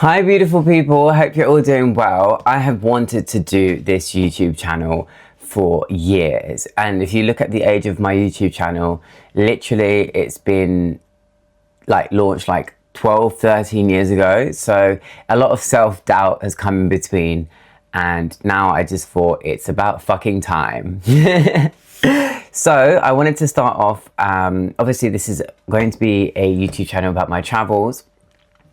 Hi beautiful people, I hope you're all doing well. I have wanted to do this YouTube channel for years, and if you look at the age of my YouTube channel, literally it's been launched 12, 13 years ago, so a lot of self-doubt has come in between, and now I just thought it's about fucking time. So I wanted to start off, obviously this is going to be a YouTube channel about my travels,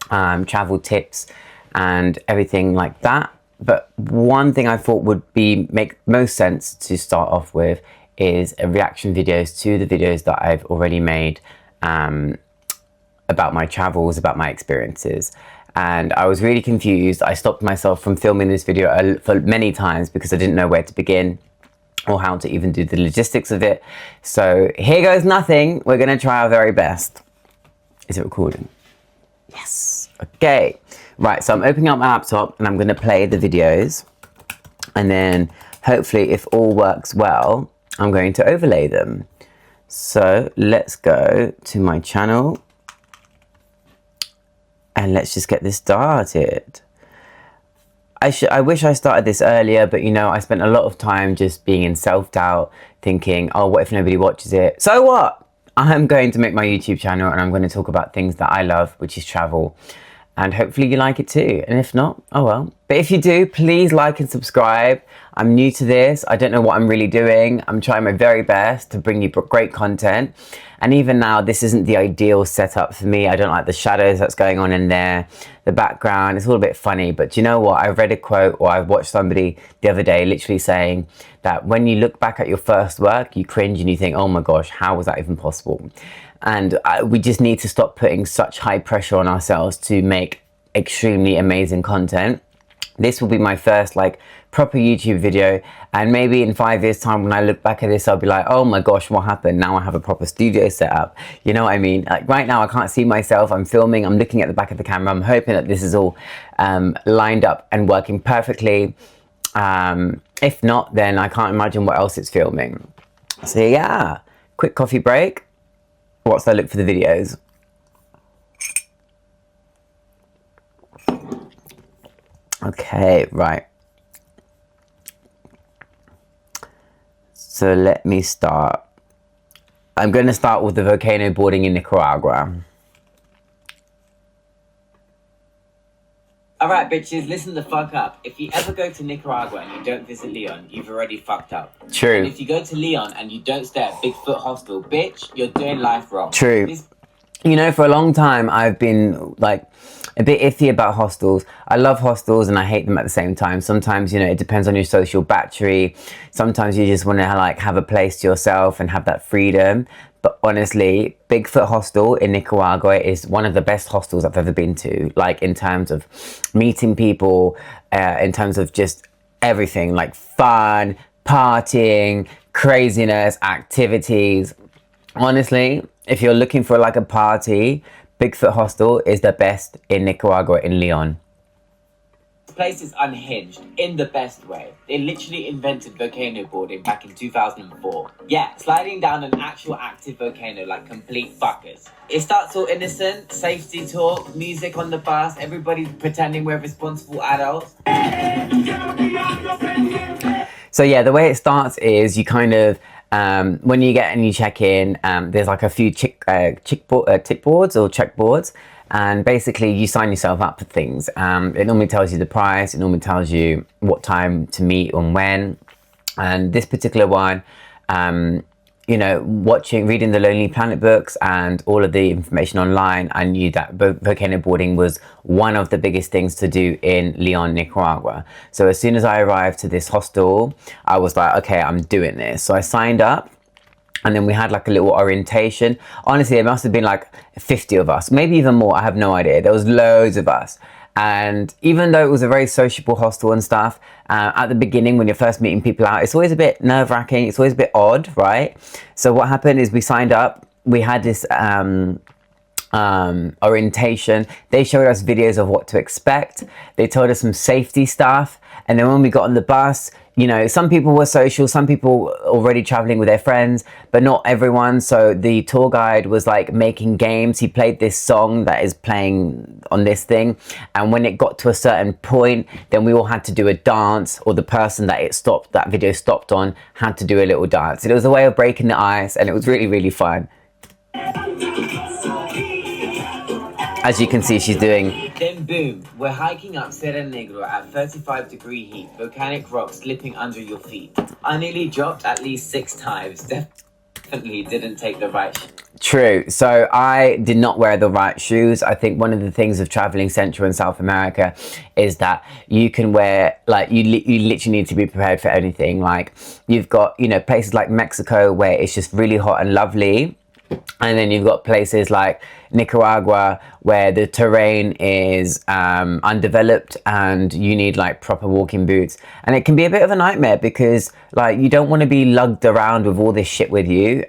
travel tips and everything like that. But one thing I thought would make most sense to start off with is reaction videos to the videos that I've already made about my travels, about my experiences. And I was really confused. I stopped myself from filming this video for many times because I didn't know where to begin or how to even do the logistics of it. So here goes nothing. We're gonna try our very best. Is it recording? Yes. Okay. Right, so I'm opening up my laptop and I'm gonna play the videos, and then hopefully if all works well, I'm going to overlay them. So let's go to my channel and let's just get this started. I wish I started this earlier, but you know, I spent a lot of time just being in self-doubt, thinking, oh, what if nobody watches it? So what? I'm going to make my YouTube channel and I'm going to talk about things that I love, which is travel. And hopefully you like it too. And if not, oh well. But if you do, please like and subscribe. I'm new to this. I don't know what I'm really doing. I'm trying my very best to bring you great content. And even now, this isn't the ideal setup for me. I don't like the shadows that's going on in there. The background, it's all a bit funny. But do you know what? I read a quote, or I watched somebody the other day literally saying that when you look back at your first work, you cringe and you think, oh my gosh, how was that even possible? And we just need to stop putting such high pressure on ourselves to make extremely amazing content. This will be my first proper YouTube video, and maybe in 5 years time when I look back at this, I'll be like, oh my gosh, what happened? Now I have a proper studio set up. You know what I mean? Right now I can't see myself. I'm filming, I'm looking at the back of the camera. I'm hoping that this is all lined up and working perfectly. If not, then I can't imagine what else it's filming. So yeah, quick coffee break. Whilst I look for the videos. Okay, right. So let me start. I'm going to start with the volcano boarding in Nicaragua. Alright bitches, listen the fuck up. If you ever go to Nicaragua and you don't visit León, you've already fucked up. True. And if you go to León and you don't stay at Bigfoot Hostel, bitch, you're doing life wrong. True. You know, for a long time, I've been a bit iffy about hostels. I love hostels and I hate them at the same time. Sometimes, you know, it depends on your social battery. Sometimes you just want to have a place to yourself and have that freedom. But honestly, Bigfoot Hostel in Nicaragua is one of the best hostels I've ever been to. In terms of meeting people, in terms of just everything, fun, partying, craziness, activities. Honestly, if you're looking for a party, Bigfoot Hostel is the best in Nicaragua, in León. This place is unhinged in the best way. They literally invented volcano boarding back in 2004. Yeah, sliding down an actual active volcano like complete fuckers. It starts all innocent, safety talk, music on the bus, everybody pretending we're responsible adults. So yeah, the way it starts is you when you get and you check in, there's a few tick boards or checkboards, and basically you sign yourself up for things. It normally tells you the price, it normally tells you what time to meet and when. And this particular one, you know, reading the Lonely Planet books and all of the information online, I knew that volcano boarding was one of the biggest things to do in León, Nicaragua. So as soon as I arrived to this hostel, I was like, okay, I'm doing this. So I signed up, and then we had a little orientation. Honestly, it must have been 50 of us, maybe even more. I have no idea. There was loads of us. And even though it was a very sociable hostel and stuff, at the beginning when you're first meeting people out, it's always a bit nerve-wracking, it's always a bit odd, right? So what happened is we signed up, we had this orientation. They showed us videos of what to expect. They told us some safety stuff. And then when we got on the bus, you know, some people were social, some people already traveling with their friends, but not everyone. So the tour guide was like making games. He played this song that is playing on this thing. And when it got to a certain point, then we all had to do a dance, or the person that that video stopped on had to do a little dance. It was a way of breaking the ice, and it was really, really fun. As you can see, she's doing. Then boom, we're hiking up Cerro Negro at 35-degree heat, volcanic rock slipping under your feet. I nearly dropped at least 6 times. Definitely didn't take the right shoes. True. So I did not wear the right shoes. I think one of the things of traveling Central and South America is that you can wear, like, you literally need to be prepared for anything. Like, you've got, you know, places like Mexico where it's just really hot and lovely. And then you've got places like Nicaragua where the terrain is undeveloped and you need like proper walking boots. And it can be a bit of a nightmare because like you don't want to be lugged around with all this shit with you.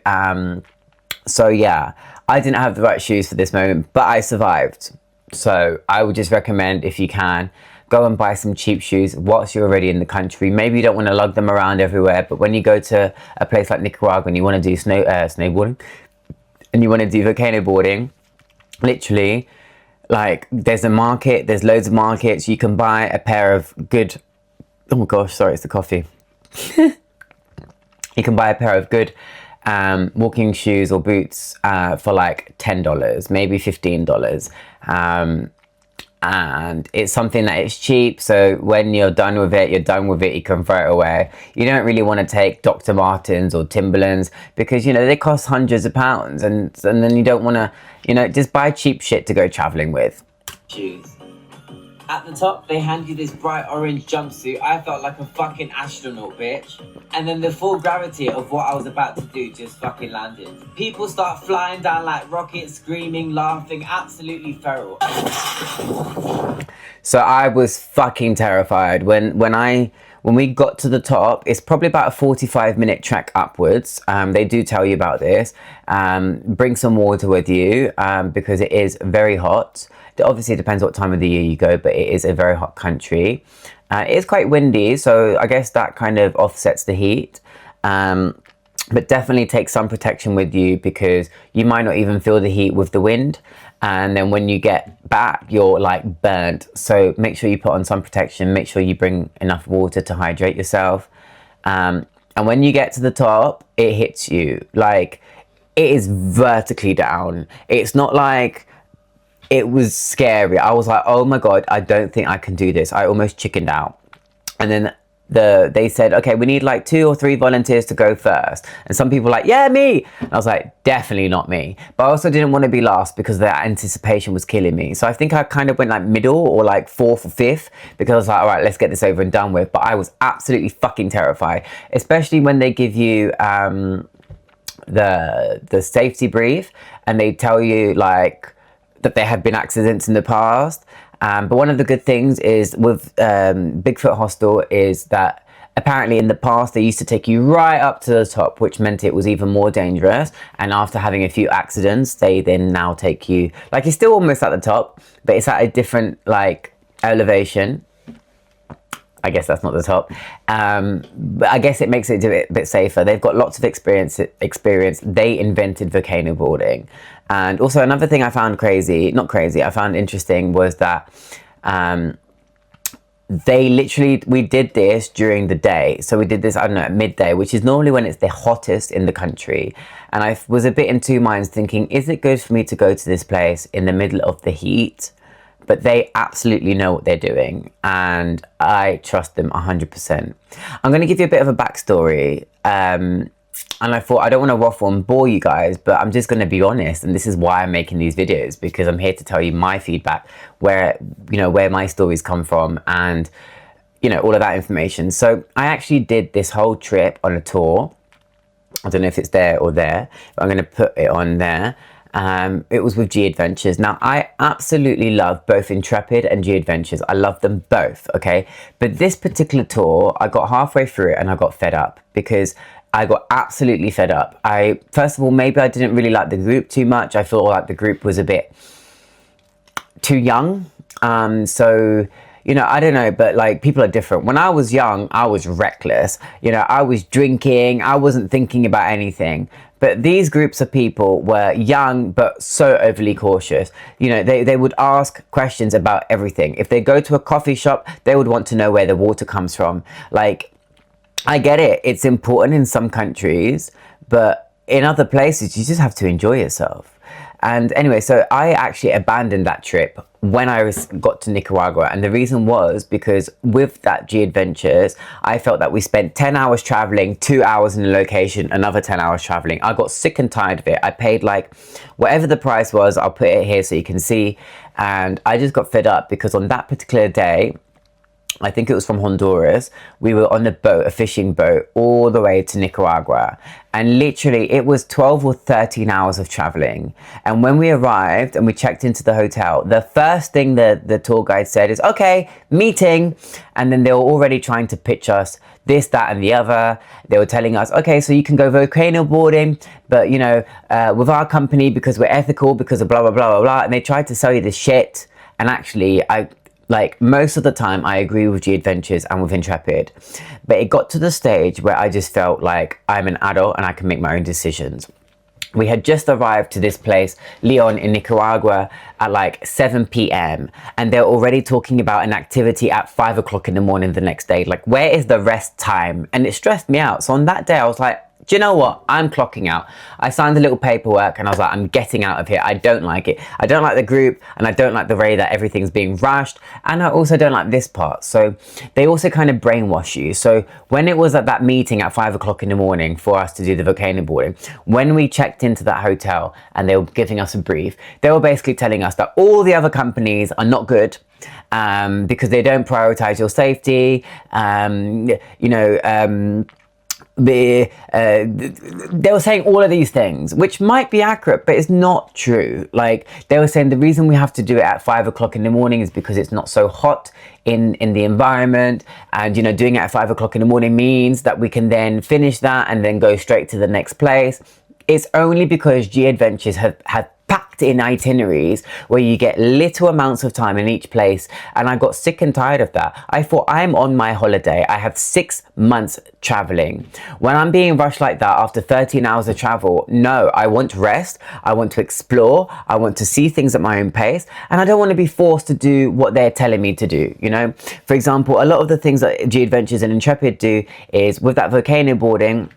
So yeah, I didn't have the right shoes for this moment, but I survived. So I would just recommend, if you can, go and buy some cheap shoes whilst you're already in the country. Maybe you don't want to lug them around everywhere, but when you go to a place like Nicaragua and you want to do snowboarding, and you want to do volcano boarding, literally, like, there's a market, there's loads of markets. You can buy a pair of good, oh my gosh, sorry, it's the coffee. You can buy a pair of good walking shoes or boots for like $10, maybe $15. And it's something that is cheap, so when you're done with it, you can throw it away. You don't really want to take Dr. Martens or Timberlands because, you know, they cost hundreds of pounds, and then you don't want to, you know, just buy cheap shit to go traveling with. Shoes. At the top, they hand you this bright orange jumpsuit. I felt like a fucking astronaut, bitch. And then the full gravity of what I was about to do just fucking landed. People start flying down like rockets, screaming, laughing, absolutely feral. So I was fucking terrified. When we got to the top, it's probably about a 45-minute trek upwards. They do tell you about this. Bring some water with you because it is very hot. It obviously depends what time of the year you go, but it is a very hot country. It is quite windy, so I guess that kind of offsets the heat. But definitely take some protection with you because you might not even feel the heat with the wind. And then when you get back, you're like burnt. So make sure you put on sun protection. Make sure you bring enough water to hydrate yourself. And when you get to the top, it hits you. Like, it is vertically down. It's not like... It was scary. I was like, oh my God, I don't think I can do this. I almost chickened out. And then they said, okay, we need like 2 or 3 volunteers to go first. And some people were like, yeah, me. And I was like, definitely not me. But I also didn't want to be last because the anticipation was killing me. So I think I kind of went like middle or like 4th or 5th because I was like, all right, let's get this over and done with. But I was absolutely fucking terrified, especially when they give you the safety brief and they tell you like that there have been accidents in the past. But one of the good things is with Bigfoot Hostel is that apparently in the past they used to take you right up to the top, which meant it was even more dangerous. And after having a few accidents, they then now take you, like, it's still almost at the top, but it's at a different like elevation. I guess that's not the top. But I guess it makes it a bit safer. They've got lots of experience. They invented volcano boarding. And also another thing I found I found interesting was that we did this during the day. So we did this, I don't know, at midday, which is normally when it's the hottest in the country. And I was a bit in two minds thinking, is it good for me to go to this place in the middle of the heat? But they absolutely know what they're doing, and I trust them 100%. I'm going to give you a bit of a backstory, and I thought I don't want to waffle and bore you guys, but I'm just going to be honest, and this is why I'm making these videos, because I'm here to tell you my feedback, where my stories come from, and all of that information. So I actually did this whole trip on a tour. I don't know if it's there or there, but I'm going to put it on there. It was with G Adventures. Now, I absolutely love both Intrepid and G Adventures. I love them both, okay? But this particular tour, I got halfway through it and I got fed up because I got absolutely fed up. First of all, maybe I didn't really like the group too much. I felt like the group was a bit too young. So, you know, I don't know, but like people are different. When I was young, I was reckless. You know, I was drinking, I wasn't thinking about anything. But these groups of people were young, but so overly cautious. You know, they would ask questions about everything. If they go to a coffee shop, they would want to know where the water comes from. Like, I get it. It's important in some countries, but in other places, you just have to enjoy yourself. And anyway, so I actually abandoned that trip when I got to Nicaragua. And the reason was because with that G Adventures, I felt that we spent 10 hours traveling, 2 hours in a location, another 10 hours traveling. I got sick and tired of it. I paid like whatever the price was, I'll put it here so you can see. And I just got fed up because on that particular day, I think it was from Honduras, we were on a boat, a fishing boat, all the way to Nicaragua. And literally it was 12 or 13 hours of traveling. And when we arrived and we checked into the hotel, the first thing that the tour guide said is, okay, meeting. And then they were already trying to pitch us this, that, and the other. They were telling us, okay, so you can go volcano boarding, but you know, with our company, because we're ethical, because of blah, blah, blah, blah, blah. And they tried to sell you this shit. And actually, like most of the time I agree with G Adventures and with Intrepid, but it got to the stage where I just felt like I'm an adult and I can make my own decisions. We had just arrived to this place, León in Nicaragua, at like 7 p.m. and they're already talking about an activity at 5 o'clock in the morning the next day. Like, where is the rest time? And it stressed me out. So on that day I was like, do you know what? I'm clocking out. I signed a little paperwork and I was like, I'm getting out of here. I don't like it. I don't like the group and I don't like the way that everything's being rushed. And I also don't like this part. So they also kind of brainwash you. So when it was at that meeting at 5 o'clock in the morning for us to do the volcano boarding, when we checked into that hotel and they were giving us a brief, they were basically telling us that all the other companies are not good. Because they don't prioritize your safety, they were saying all of these things, which might be accurate, but it's not true. Like, they were saying the reason we have to do it at 5 o'clock in the morning is because it's not so hot in the environment. And, you know, doing it at 5 o'clock in the morning means that we can then finish that and then go straight to the next place. It's only because G Adventures have packed in itineraries where you get little amounts of time in each place, and I got sick and tired of that. I thought, I'm on my holiday. I have 6 months traveling. When I'm being rushed like that after 13 hours of travel, no, I want rest. I want to explore. I want to see things at my own pace, and I don't want to be forced to do what they're telling me to do. You know, for example, a lot of the things that G Adventures and Intrepid do is with that volcano boarding,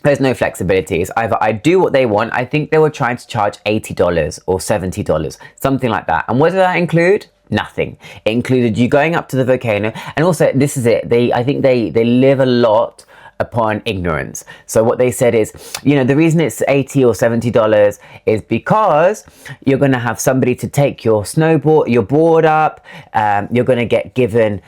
there's no flexibility. It's either I do what they want. I think they were trying to charge $80 or $70, something like that. And what did that include? Nothing. It included you going up to the volcano. And also, this is it. I think they live a lot upon ignorance. So what they said is, you know, the reason it's $80 or $70 is because you're going to have somebody to take your board up. You're going to get given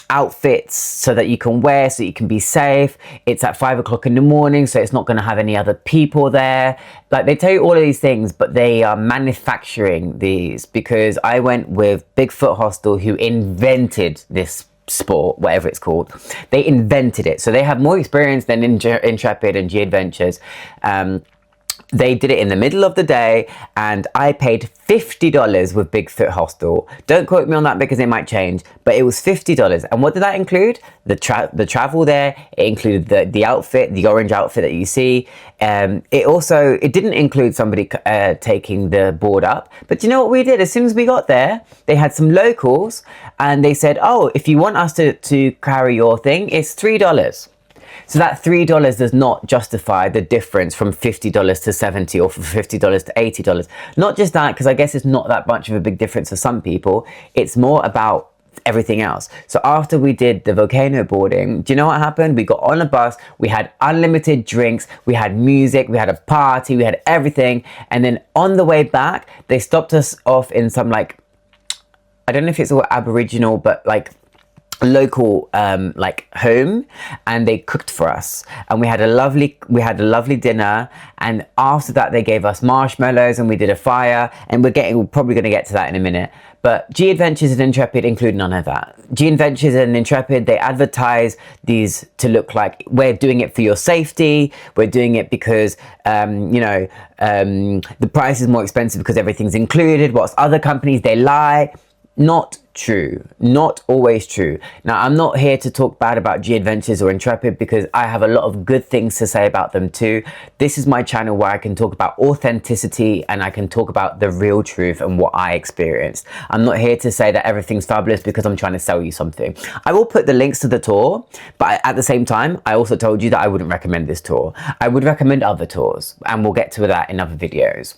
outfits so that you can wear, so you can be safe. It's at 5 o'clock in the morning, so it's not going to have any other people there. Like, they tell you all of these things, but they are manufacturing these, because I went with Bigfoot Hostel, who invented this sport, whatever it's called. They invented it, so they have more experience than Intrepid and G Adventures. They did it in the middle of the day, and I paid $50 with Bigfoot Hostel. Don't quote me on that because it might change, but it was $50. And what did that include? The travel there. It included the outfit, the orange outfit that you see. It didn't include somebody taking the board up. But you know what we did? As soon as we got there, they had some locals, and they said, oh, if you want us to carry your thing, it's $3. So that $3 does not justify the difference from $50 to $70 or from $50 to $80. Not just that, because I guess it's not that much of a big difference for some people. It's more about everything else. So after we did the volcano boarding, do you know what happened? We got on a bus, we had unlimited drinks, we had music, we had a party, we had everything. And then on the way back, they stopped us off in some, like, I don't know if it's all Aboriginal, but like local home, and they cooked for us, and we had a lovely dinner. And after that, they gave us marshmallows and we did a fire, and we're probably going to get to that in a minute. But G Adventures and Intrepid include none of that. G Adventures and Intrepid, they advertise these to look like we're doing it for your safety. We're doing it because, the price is more expensive because everything's included. Whilst other companies, they lie. Not true. Not always true. Now, I'm not here to talk bad about G Adventures or Intrepid because I have a lot of good things to say about them too. This is my channel where I can talk about authenticity and I can talk about the real truth and what I experienced. I'm not here to say that everything's fabulous because I'm trying to sell you something. I will put the links to the tour, but at the same time, I also told you that I wouldn't recommend this tour. I would recommend other tours, and we'll get to that in other videos.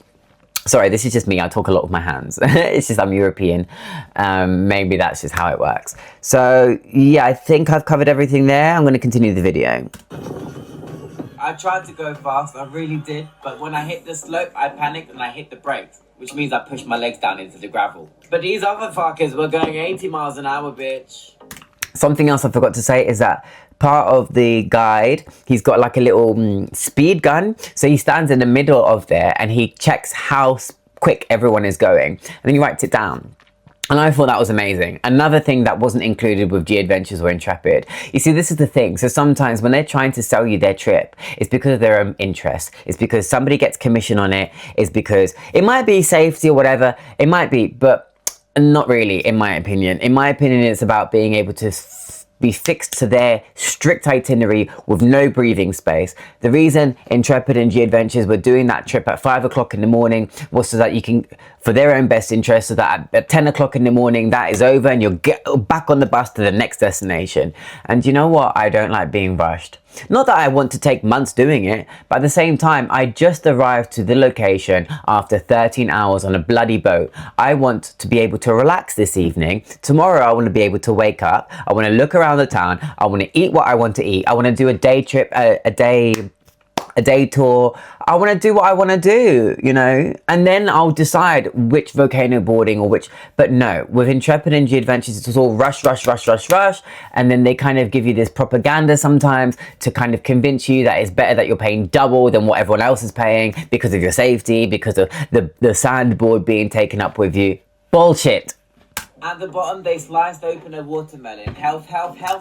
Sorry, this is just me. I talk a lot with my hands. It's just I'm European. Maybe that's just how it works. So yeah, I think I've covered everything there. I'm going to continue the video. I tried to go fast. I really did. But when I hit the slope, I panicked and I hit the brakes, which means I pushed my legs down into the gravel. But these other fuckers were going 80 miles an hour, bitch. Something else I forgot to say is that part of the guide, he's got like a little speed gun. So he stands in the middle of there and he checks how quick everyone is going. And then he writes it down. And I thought that was amazing. Another thing that wasn't included with G Adventures or Intrepid. You see, this is the thing. So sometimes when they're trying to sell you their trip, it's because of their own interest. It's because somebody gets commission on it. It's because it might be safety or whatever. It might be, but not really, in my opinion. In my opinion, it's about being able to be fixed to their strict itinerary with no breathing space. The reason Intrepid and G Adventures were doing that trip at 5 o'clock in the morning was so that you can, for their own best interest, so that at 10 o'clock in the morning that is over and you'll get back on the bus to the next destination. And you know what? I don't like being rushed. Not that I want to take months doing it, but at the same time, I just arrived to the location after 13 hours on a bloody boat. I want to be able to relax this evening. Tomorrow, I want to be able to wake up. I want to look around the town. I want to eat what I want to eat. I want to do a day trip, a day tour. I want to do what I want to do, you know, and then I'll decide which volcano boarding or which, but no, with Intrepid and G Adventures, it's all rush. And then they kind of give you this propaganda sometimes to kind of convince you that it's better that you're paying double than what everyone else is paying because of your safety, because of the sandboard being taken up with you. Bullshit. At the bottom, they sliced open a watermelon. Health.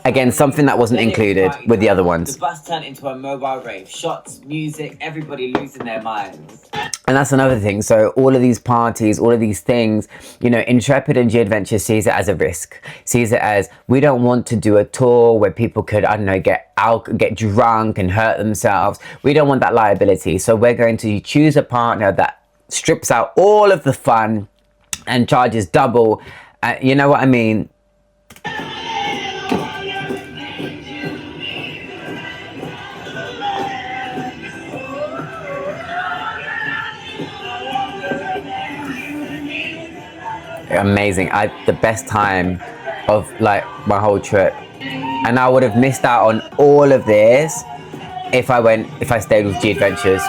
Again, something that wasn't included with the other ones. The bus turned into a mobile rave. Shots, music, everybody losing their minds. And that's another thing. So all of these parties, all of these things, you know, Intrepid and G Adventure sees it as a risk. Sees it as, we don't want to do a tour where people could, I don't know, get drunk and hurt themselves. We don't want that liability. So we're going to choose a partner that strips out all of the fun and charges double. You know what I mean? Amazing. The best time of like my whole trip. And I would have missed out on all of this if I stayed with G Adventures.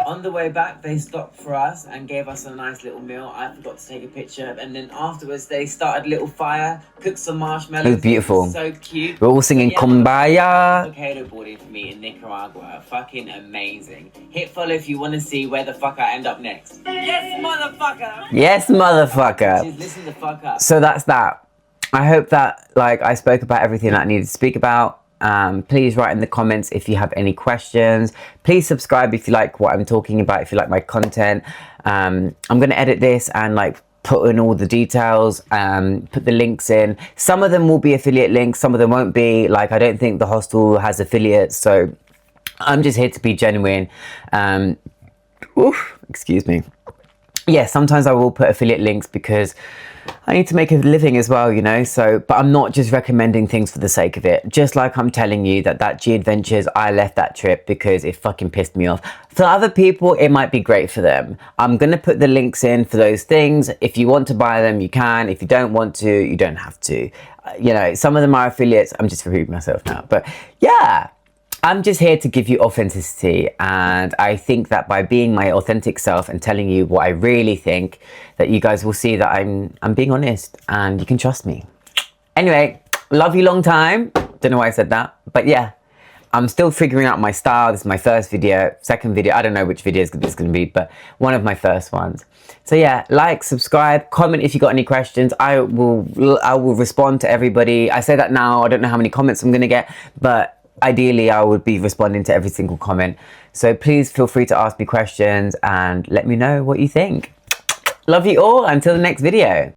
On the way back, they stopped for us and gave us a nice little meal. I forgot to take a picture. And then afterwards, they started a little fire, cooked some marshmallows. It was beautiful. So cute. We're all singing Kumbaya. Volcano boarding for me in Nicaragua. Fucking amazing. Hit follow if you want to see where the fuck I end up next. Yes, motherfucker. Yes, motherfucker. Just listen the fuck up. So that's that. I hope that I spoke about everything that I needed to speak about. Please write in the comments if you have any questions. Please subscribe if you like what I'm talking about, if you like my content. I'm going to edit this and put in all the details, put the links in. Some of them will be affiliate links, some of them won't be. I don't think the hostel has affiliates, so I'm just here to be genuine. Excuse me. Yeah, sometimes I will put affiliate links because I need to make a living as well, you know, but I'm not just recommending things for the sake of it. Just like I'm telling you that G Adventures, I left that trip because it fucking pissed me off. For other people, it might be great for them. I'm going to put the links in for those things. If you want to buy them, you can. If you don't want to, you don't have to. You know, some of them are affiliates. I'm just repeating myself now, but yeah. I'm just here to give you authenticity, and I think that by being my authentic self and telling you what I really think, that you guys will see that I'm being honest and you can trust me. Anyway, love you long time. Don't know why I said that, but yeah, I'm still figuring out my style. This is my first video, second video. I don't know which video this is going to be, but one of my first ones. So yeah, like, subscribe, comment if you got any questions. I will respond to everybody. I say that now. I don't know how many comments I'm going to get, but ideally I would be responding to every single comment. So please feel free to ask me questions and let me know what you think. Love you all. Until the next video.